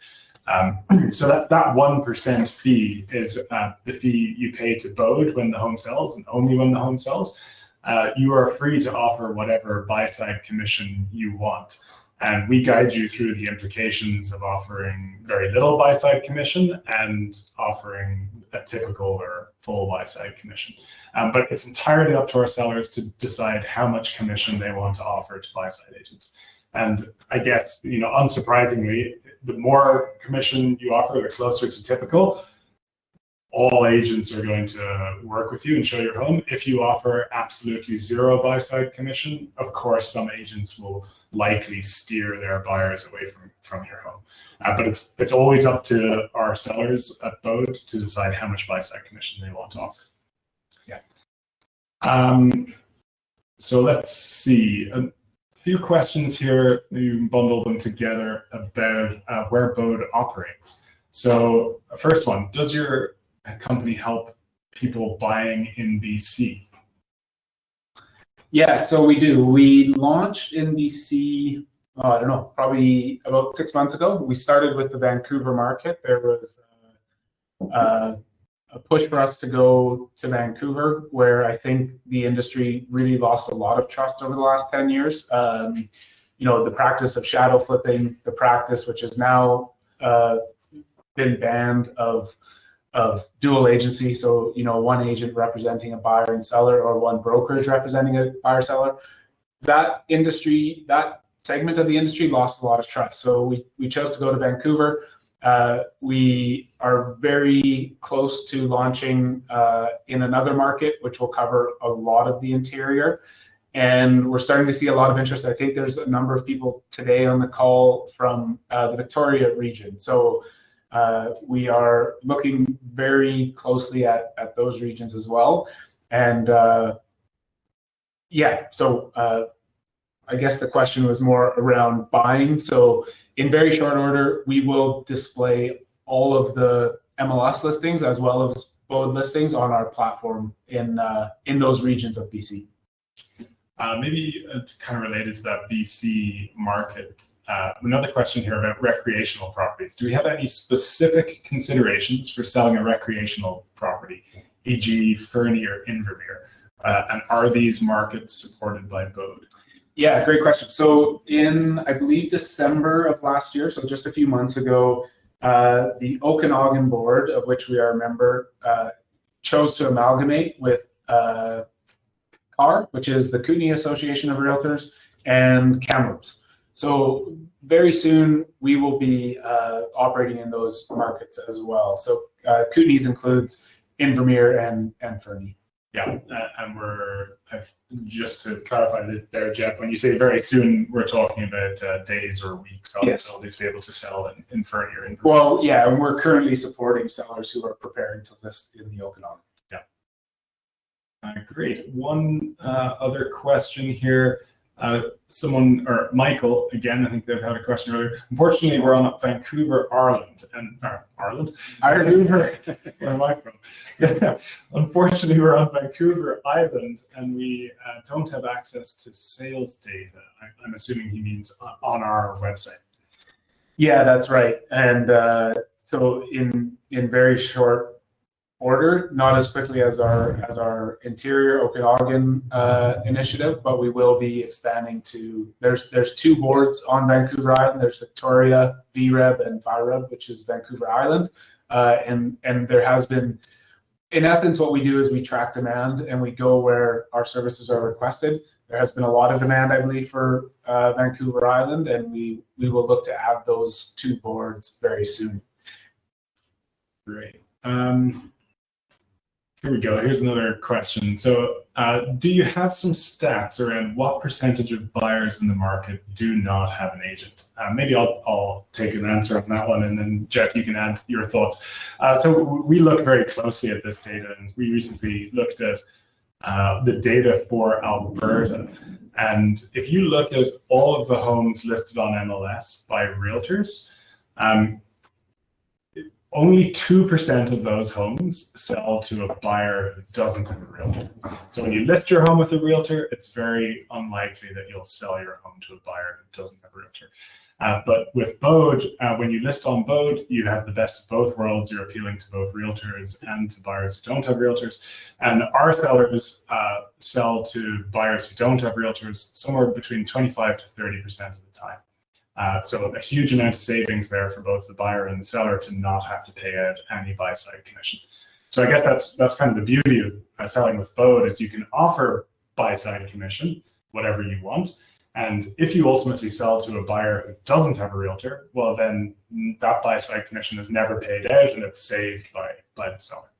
So that 1% fee is the fee you pay to Bode when the home sells, and only when the home sells. You are free to offer whatever buy-side commission you want. And we guide you through the implications of offering very little buy-side commission and offering a typical or full buy-side commission. But it's entirely up to our sellers to decide how much commission they want to offer to buy-side agents. And I guess, unsurprisingly, the more commission you offer, the closer to typical. All agents are going to work with you and show your home. If you offer absolutely zero buy-side commission, of course, some agents will likely steer their buyers away from your home. But it's always up to our sellers at Bode to decide how much buy-side commission they want to offer. Yeah. So let's see. A few questions here. You bundle them together about where Bode operates. So first one, does your company help people buying in BC? Yeah, so we do. We launched in BC, I don't know, probably about 6 months ago. We started with the Vancouver market. There was a a push for us to go to Vancouver, where I think the industry really lost a lot of trust over the last 10 years. The practice of shadow flipping, the practice which has now been banned of dual agency. So, one agent representing a buyer and seller, or one brokerage representing a buyer seller. That segment of the industry lost a lot of trust. So we chose to go to Vancouver. We are very close to launching in another market, which will cover a lot of the interior. And we're starting to see a lot of interest. I think there's a number of people today on the call from the Victoria region. So we are looking very closely at those regions as well. And I guess the question was more around buying. So in very short order, we will display all of the MLS listings as well as BOD listings on our platform in those regions of BC. Maybe kind of related to that BC market, another question here about recreational properties. Do we have any specific considerations for selling a recreational property, e.g. Fernie or Invermere? And are these markets supported by BOD? Yeah, great question. So in, I believe, December of last year, so just a few months ago, the Okanagan board, of which we are a member, chose to amalgamate with CAR, which is the Kootenay Association of Realtors, and Kamloops. So very soon we will be operating in those markets as well. So Kootenay's includes Invermere and Fernie. Yeah, and just to clarify there, Jeff, when you say very soon, we're talking about days or weeks. Yes. They'll be able to sell in Fernie or Invermere. Well, yeah, and we're currently supporting sellers who are preparing to list in the Okanagan. Yeah. Great. One other question here. Michael, again, I think they've had a question earlier. Unfortunately, we're on Vancouver, Ireland, Vancouver, where am I from? Unfortunately, we're on Vancouver Island, and we don't have access to sales data. I'm assuming he means on our website. Yeah, that's right. And so in very short order, not as quickly as our interior Okanagan initiative, but we will be expanding to, there's two boards on Vancouver Island. There's Victoria, VREB, and VIREB, which is Vancouver Island. And there has been, in essence, what we do is we track demand and we go where our services are requested. There has been a lot of demand, I believe, for Vancouver Island, and we will look to add those two boards very soon. Great. Here we go. Here's another question. So do you have some stats around what percentage of buyers in the market do not have an agent? Maybe I'll take an answer on that one, and then Jeff, you can add your thoughts. So we look very closely at this data, and we recently looked at the data for Alberta. And if you look at all of the homes listed on MLS by realtors, only 2% of those homes sell to a buyer who doesn't have a realtor. So when you list your home with a realtor, it's very unlikely that you'll sell your home to a buyer who doesn't have a realtor. But with BOD, when you list on BOD, you have the best of both worlds. You're appealing to both realtors and to buyers who don't have realtors. And our sellers sell to buyers who don't have realtors somewhere between 25 to 30% of the time. So a huge amount of savings there for both the buyer and the seller to not have to pay out any buy-side commission. So I guess that's kind of the beauty of selling with BOD, is you can offer buy-side commission, whatever you want. And if you ultimately sell to a buyer who doesn't have a realtor, well, then that buy-side commission is never paid out and it's saved by the seller.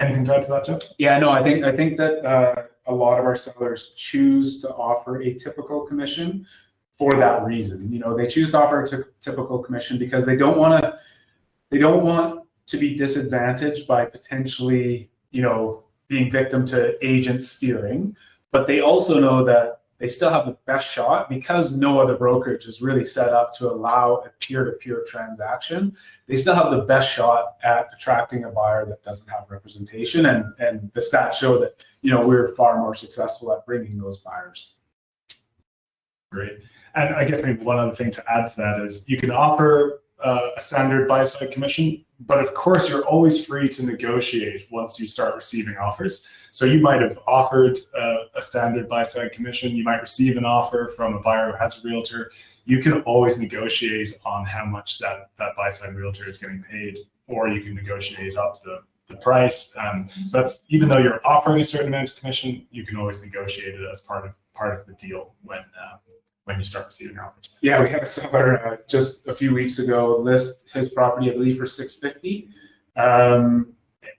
Anything to add to that, Jeff? Yeah, no, I think that a lot of our sellers choose to offer a typical commission for that reason. You know, they choose to offer a typical commission because they don't want to be disadvantaged by potentially, being victim to agent steering. But they also know that they still have the best shot because no other brokerage is really set up to allow a peer-to-peer transaction. They still have the best shot at attracting a buyer that doesn't have representation. And the stats show that, we're far more successful at bringing those buyers. Great. And I guess maybe one other thing to add to that is you can offer a standard buy-side commission, but of course you're always free to negotiate once you start receiving offers. So you might have offered a standard buy-side commission, you might receive an offer from a buyer who has a realtor. You can always negotiate on how much that buy-side realtor is getting paid, or you can negotiate up the price. So that's, even though you're offering a certain amount of commission, you can always negotiate it as part of the deal when you start receiving offers. Yeah, we had a seller just a few weeks ago list his property, I believe, for $650,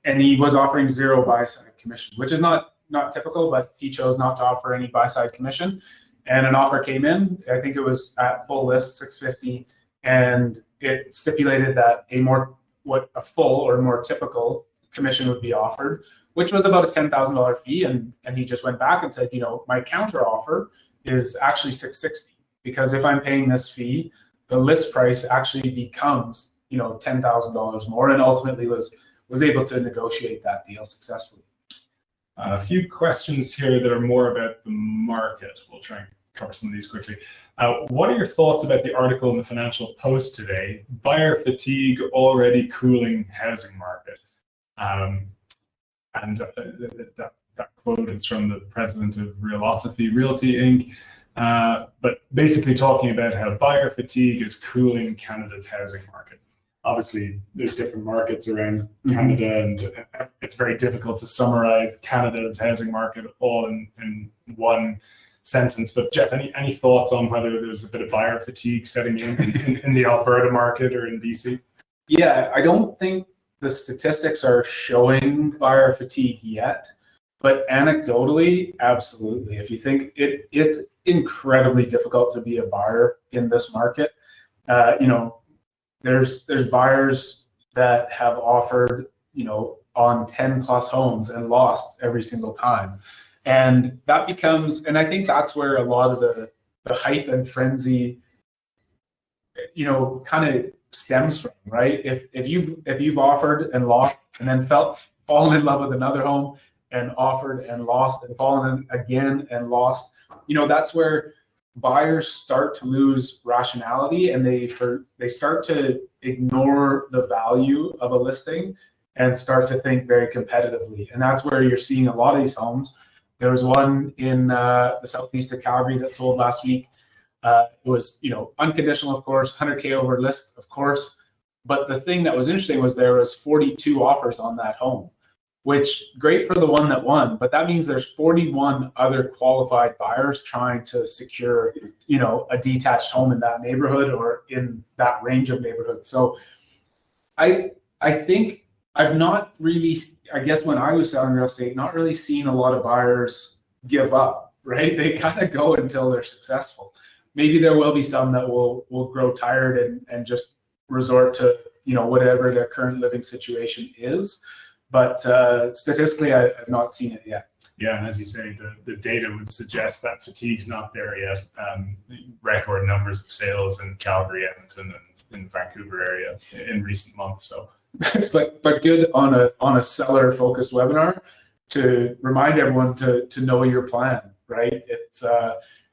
and he was offering 0 buy-side commission, which is not typical, but he chose not to offer any buy-side commission. And an offer came in. I think it was at full list $650, and it stipulated that a full or more typical commission would be offered, which was about a $10,000 fee. And he just went back and said, my counter offer is actually $660, because if I'm paying this fee, the list price actually becomes, $10,000 more, and ultimately was able to negotiate that deal successfully. A few questions here that are more about the market. We'll try and cover some of these quickly. What are your thoughts about the article in the Financial Post today, buyer fatigue already cooling housing market? That quote is from the president of Realosophy Realty Inc., but basically talking about how buyer fatigue is cooling Canada's housing market. Obviously, there's different markets around Canada, and it's very difficult to summarize Canada's housing market all in one sentence. But Jeff, any thoughts on whether there's a bit of buyer fatigue setting in the Alberta market or in BC? Yeah, I don't think the statistics are showing buyer fatigue yet, but anecdotally, absolutely. If you think it's incredibly difficult to be a buyer in this market. There's buyers that have offered, on 10 plus homes and lost every single time. And that becomes, and I think that's where a lot of the hype and frenzy, kind of stems from, right? If you've offered and lost, and then fallen in love with another home and offered and lost, and fallen in again and lost, that's where buyers start to lose rationality, and they start to ignore the value of a listing and start to think very competitively. And that's where you're seeing a lot of these homes. There was one in the southeast of Calgary that sold last week. It was, unconditional, of course, 100K over list, of course. But the thing that was interesting was there was 42 offers on that home, which great for the one that won, but that means there's 41 other qualified buyers trying to secure, a detached home in that neighborhood or in that range of neighborhoods. So I think I've not really, I guess when I was selling real estate, not really seen a lot of buyers give up, right? They kind of go until they're successful. Maybe there will be some that will grow tired and just resort to, whatever their current living situation is. But statistically, I've not seen it yet. Yeah, and as you say, the data would suggest that fatigue's not there yet. Record numbers of sales in Calgary, Edmonton, and in the Vancouver area in recent months. So, but good on a seller-focused webinar to remind everyone to know your plan, right? It's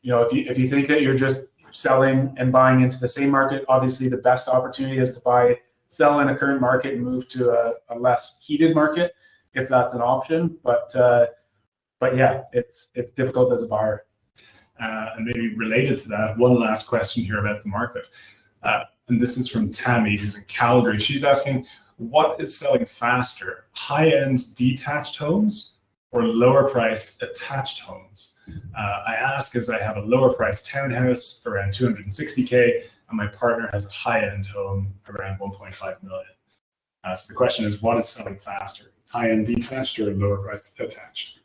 if you think that you're just selling and buying into the same market, obviously the best opportunity is to sell in a current market and move to a less heated market if that's an option. But yeah, it's difficult as a buyer. And maybe related to that, one last question here about the market. And this is from Tammy, who's in Calgary. She's asking, what is selling faster, high-end detached homes or lower-priced attached homes? I ask as I have a lower-priced townhouse around 260K, and my partner has a high-end home around 1.5 million. So the question is, what is selling faster, high-end detached or lower-priced attached?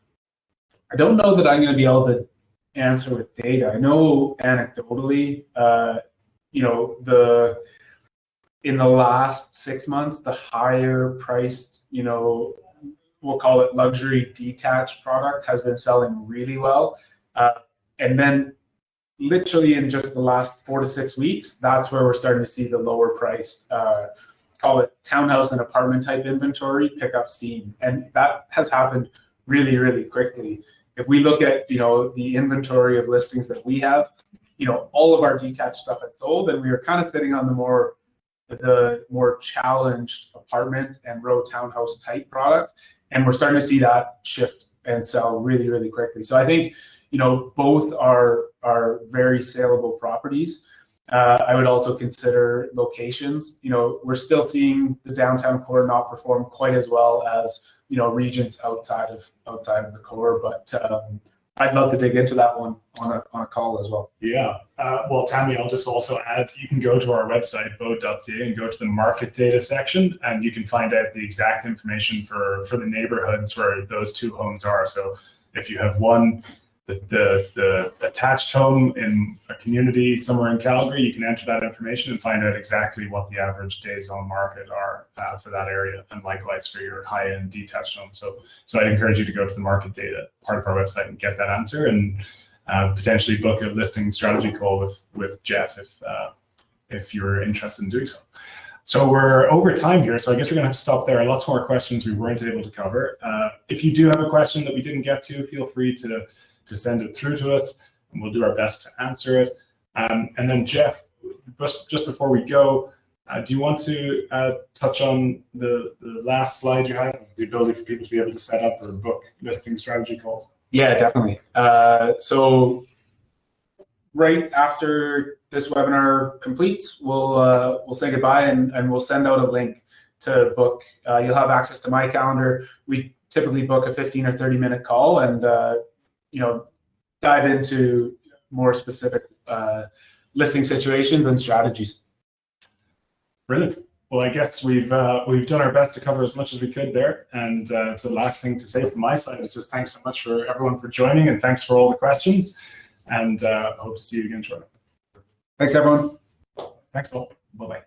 I don't know that I'm going to be able to answer with data. I know anecdotally, in the last 6 months, the higher-priced, we'll call it luxury detached product has been selling really well. And then literally in just the last 4 to 6 weeks, that's where we're starting to see the lower priced, call it townhouse and apartment type inventory pick up steam. And that has happened really, really quickly. If we look at, the inventory of listings that we have, all of our detached stuff had sold, and we were kind of sitting on the more the more challenged apartment and row townhouse type product. And we're starting to see that shift and sell really, really quickly. So I think, both are very saleable properties. I would also consider locations. We're still seeing the downtown core not perform quite as well as, regions outside of the core, but I'd love to dig into that one on a call as well. Yeah. Well, Tammy, I'll just also add, you can go to our website, bode.ca, and go to the market data section, and you can find out the exact information for the neighborhoods where those two homes are. So if you have the attached home in a community somewhere in Calgary, you can enter that information and find out exactly what the average days on market are for that area, and likewise for your high-end detached home. So I'd encourage you to go to the market data part of our website and get that answer, and potentially book a listing strategy call with Jeff if you're interested in doing so. So we're over time here, so I guess we're going to have to stop there. Lots more questions we weren't able to cover. If you do have a question that we didn't get to, feel free to send it through to us, and we'll do our best to answer it. And then Jeff, just before we go, do you want to touch on the last slide you have, the ability for people to be able to set up or book listing strategy calls? Yeah, definitely. So right after this webinar completes, we'll say goodbye, and we'll send out a link to book. You'll have access to my calendar. We typically book a 15 or 30-minute call, and dive into more specific listing situations and strategies. Brilliant. Well, I guess we've done our best to cover as much as we could there. And so the last thing to say from my side is just thanks so much for everyone for joining, and thanks for all the questions. And hope to see you again shortly. Thanks, everyone. Thanks all. Bye-bye.